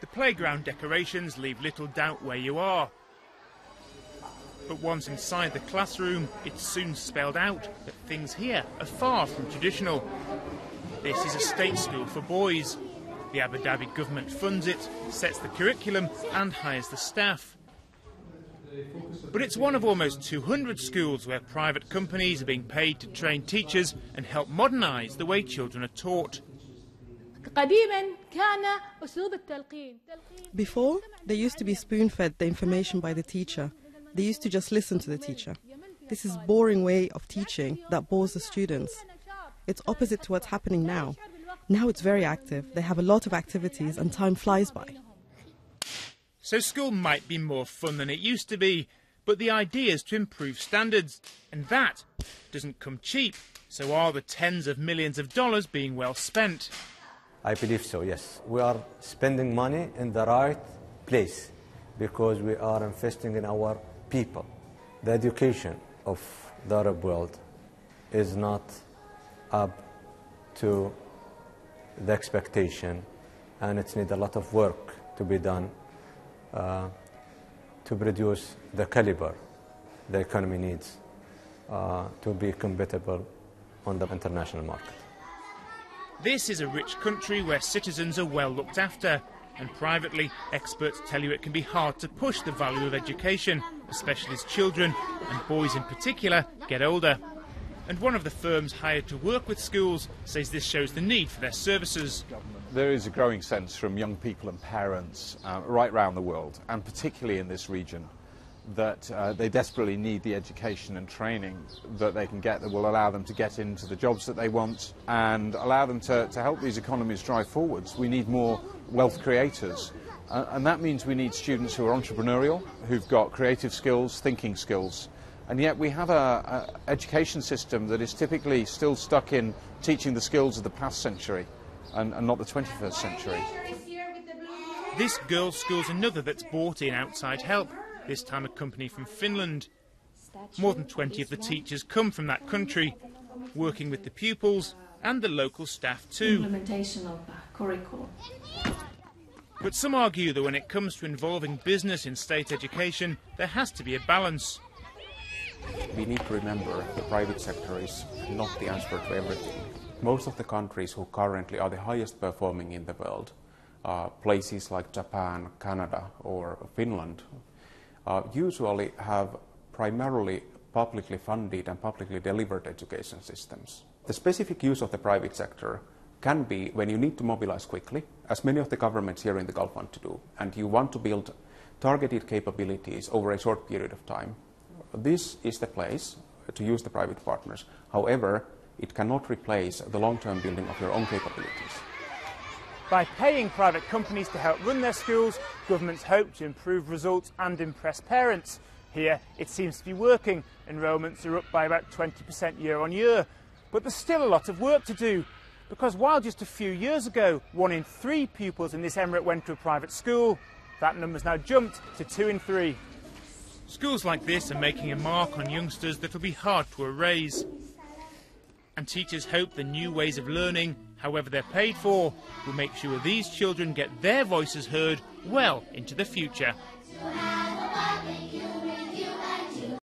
The playground decorations leave little doubt where you are. But once inside the classroom, it's soon spelled out that things here are far from traditional. This is a state school for boys. The Abu Dhabi government funds it, sets the curriculum and hires the staff. But it's one of almost 200 schools where private companies are being paid to train teachers and help modernise the way children are taught. Before, they used to be spoon-fed the information by the teacher. They used to just listen to the teacher. This is a boring way of teaching that bores the students. It's opposite to what's happening now. Now it's very active. They have a lot of activities and time flies by. So school might be more fun than it used to be, but the idea is to improve standards, and that doesn't come cheap. So are the tens of millions of dollars being well spent? I believe so, yes. We are spending money in the right place because we are investing in our people. The education of the Arab world is not up to the expectation, and it needs a lot of work to be done to produce the caliber the economy needs to be compatible on the international market. This is a rich country where citizens are well looked after, and privately, experts tell you it can be hard to push the value of education, especially as children, and boys in particular, get older. And one of the firms hired to work with schools says this shows the need for their services. There is a growing sense from young people and parents right around the world, and particularly in this region, that they desperately need the education and training that they can get that will allow them to get into the jobs that they want and allow them to help these economies drive forwards. We need more wealth creators, and that means we need students who are entrepreneurial, who've got creative skills, thinking skills. And yet we have an education system that is typically still stuck in teaching the skills of the past century and not the 21st century. This girls' school's another that's brought in outside help, this time a company from Finland. More than 20 of the teachers come from that country, working with the pupils and the local staff too. Implementation of curriculum. But some argue that when it comes to involving business in state education, there has to be a balance. We need to remember the private sector is not the answer to everything. Most of the countries who currently are the highest performing in the world, places like Japan, Canada or Finland, usually have primarily publicly funded and publicly delivered education systems. The specific use of the private sector can be when you need to mobilize quickly, as many of the governments here in the Gulf want to do, and you want to build targeted capabilities over a short period of time. This is the place to use the private partners. However, it cannot replace the long-term building of your own capabilities. By paying private companies to help run their schools, governments hope to improve results and impress parents. Here, it seems to be working. Enrolments are up by about 20% year on year. But there's still a lot of work to do, because while just a few years ago, 1 in 3 pupils in this emirate went to a private school, that number's now jumped to 2 in 3. Schools like this are making a mark on youngsters that will be hard to erase. And teachers hope the new ways of learning, however they're paid for, will make sure these children get their voices heard well into the future.